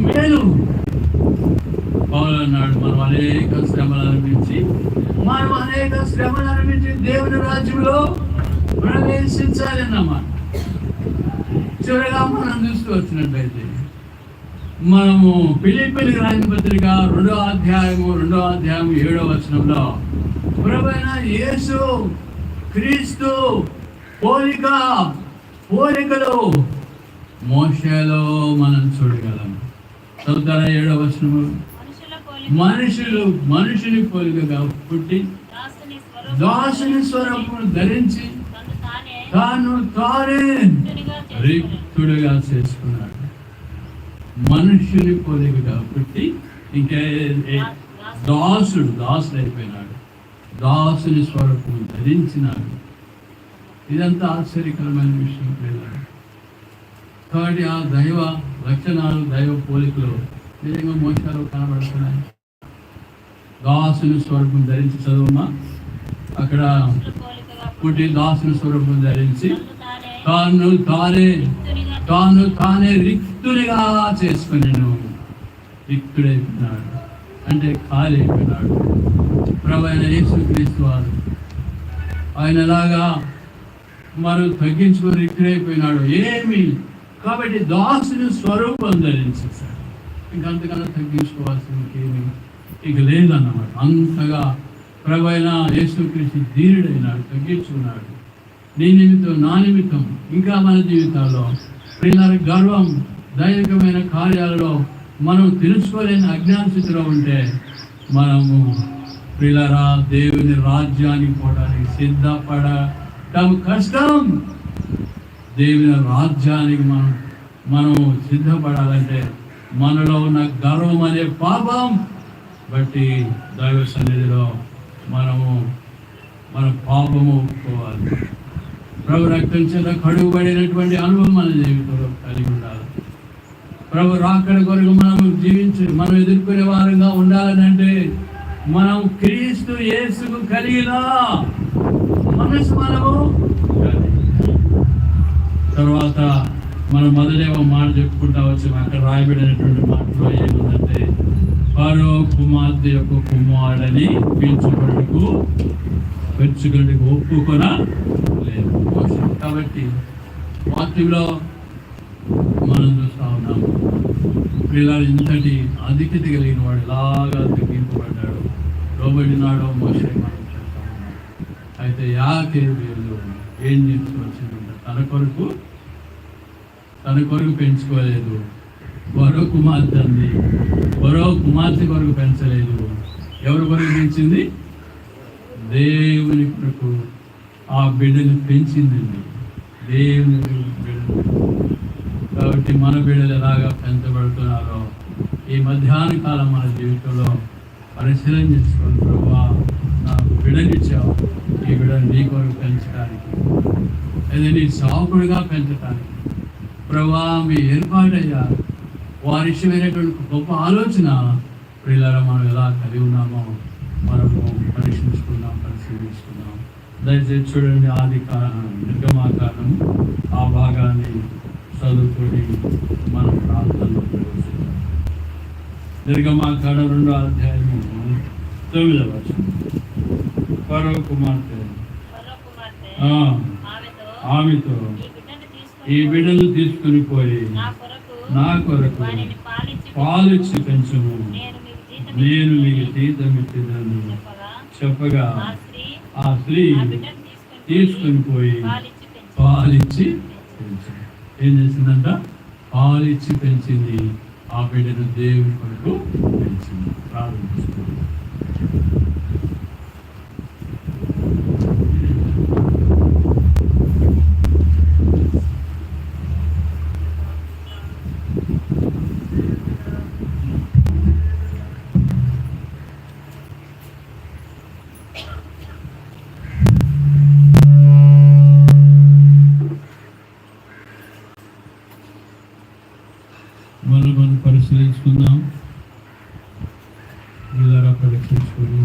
మేలు. పౌలు అన్నాడు, మనం అనేక శ్రమలు అనిపించి దేవుని రాజ్యంలో ప్రవేశించాలి అన్నమాట. చివరిగా మనం చూస్తూ వచ్చినట్లయితే మనము ఫిలిప్పీయులకు రాసిన పత్రిక 2వ అధ్యాయము 7వ వచనంలో ప్రభువైన యేసు క్రీస్తు పోలికలు మోషేలో మనం చూడగలం. చదువుతారా 7వ వచనము? మనుషుని పోలికగా పుట్టి దాసుని స్వరూపమును ధరించి తానే రిక్తుడుగా చేసుకున్నాడు. మనుషుని పోలికగా పుట్టి ఇంకా దాసుడైపోయినాడు. దాసుని స్వరూపము ధరించినాడు. ఇదంతా ఆశ్చర్యకరమైన విషయం లేదా? కాబట్టి ఆ దైవ లక్షణాలు, దైవ పోలికలు నిజంగా మోసాలు కనబడుతున్నాయి. దాసుని స్వరూపం ధరించి, చదువుమా అక్కడ పుట్టి దాసుని స్వరూపం ధరించి తానే రిక్తునిగా చేసుకున్నాను. రిక్తుడైపోయినాడు అంటే ఖాళీ అయిపోయినాడు. ప్రభువైన యేసుక్రీస్తు వారు ఆయన ఎలాగా మనం తగ్గించుకొని రిక్తుడైపోయినాడు ఏమి. కాబట్టి దాసుని స్వరూపం ధరించేశాడు. ఇంకంతకన్నా తగ్గించుకోవాల్సిన ఇంకేమి ఇక లేదన్నమాట. అంతగా ప్రభువైన యేసుక్రీస్తు ధీరుడైనాడు, తగ్గించుకున్నాడు. నీ నిమిత్తం, నా నిమిత్తం, ఇంకా మన జీవితాల్లో ప్రియులార గర్వం, దైవికమైన కార్యాలలో మనం తెలుసుకోలేని అజ్ఞాన స్థితిలో ఉంటే మనము ప్రియులారా దేవుని రాజ్యానికి పోవడానికి సిద్ధపడటం కష్టం. దేవుని రాజ్యానికి మనం సిద్ధపడాలంటే మనలో ఉన్న గర్వం అనే పాపం బట్టి దైవ సన్నిధిలో మన పాపము ఒప్పుకోవాలి. ప్రభు రక్తం చేత కడుగుబడినటువంటి అనుభవం మన జీవితంలో కలిగి ఉండాలి. ప్రభు రాకడ కొరకు మనం ఎదుర్కొనే వారంగా ఉండాలనంటే మనం క్రీస్తు యేసుకు కలిగిన మనసు మనము. తర్వాత మనం మొదలే మాట చెప్పుకుంటా వచ్చాము. అక్కడ రాయబడినటువంటి మాటలో ఏముందంటే ఫరో కుమార్తె యొక్క కుమారుడని పెంచుకొనుటకు ఒప్పుకొనలేదు. కాబట్టి వాక్యంలో మనం చూస్తూ ఉన్నాము పిల్లలు ఇంతటి అధికత కలిగిన వాడు ఎలాగా తగ్గింపబడ్డాడు, లోబడినాడో మోషే మనం చూస్తూ ఉన్నాం. అయితే యాకోబు ఏం నేర్చుకోవాల్సిందంటే తన కొరకు పెంచుకోలేదు. మరో కుమార్తె కొరకు పెంచలేదు. ఎవరి కొరకు పెంచింది? దేవుని కొరకు ఆ బిడ్డను పెంచిందండి. దేవుని బిడ్డను. కాబట్టి మన బిడ్డలు ఎలాగా పెంచబడుతున్నారో ఈ మధ్యాహ్న కాలం మన జీవితంలో పరిశీలన చేసుకోండి. ప్రభువా, నాకు బిడ్డనిచ్చావు, ఈ బిడ్డను నీ కొరకు పెంచడానికి, అదే నీ సాకుడుగా పెంచడానికి ప్రభువా మీ ఏర్పాటయ్యా. వారి ఇష్టమైనటువంటి గొప్ప ఆలోచన ప్రియులారా మనం ఎలా కలిగి ఉన్నామో మనము పరిశీలించుకున్నాం. దయచేసి చూడండి, నిర్గమాకాండం ఆ భాగాన్ని చదువుకొని మనం ప్రాంతంలో ప్రవేశిద్దాం. నిర్గమాకాండం 2వ అధ్యాయము 9వ వచనం. ఫరో కుమార్తె ఆమెతో ఈ బిడ్డను తీసుకుని పోయి నా కొరకు పాలిచ్చి పెంచుము, నేను మీకు జీతం ఇచ్చేదాన్ని చెప్పగా ఆ స్త్రీ తీసుకుని పోయి పాలిచ్చి పెంచింది. ఏం చేసిందంట? పాలిచ్చి పెంచింది. ఆ బిడ్డను దేవుని కొరకు పెంచింది. ప్రారంభిస్తుంది. మనం పరిశీలించుకుందాం. పరీక్షించుకొని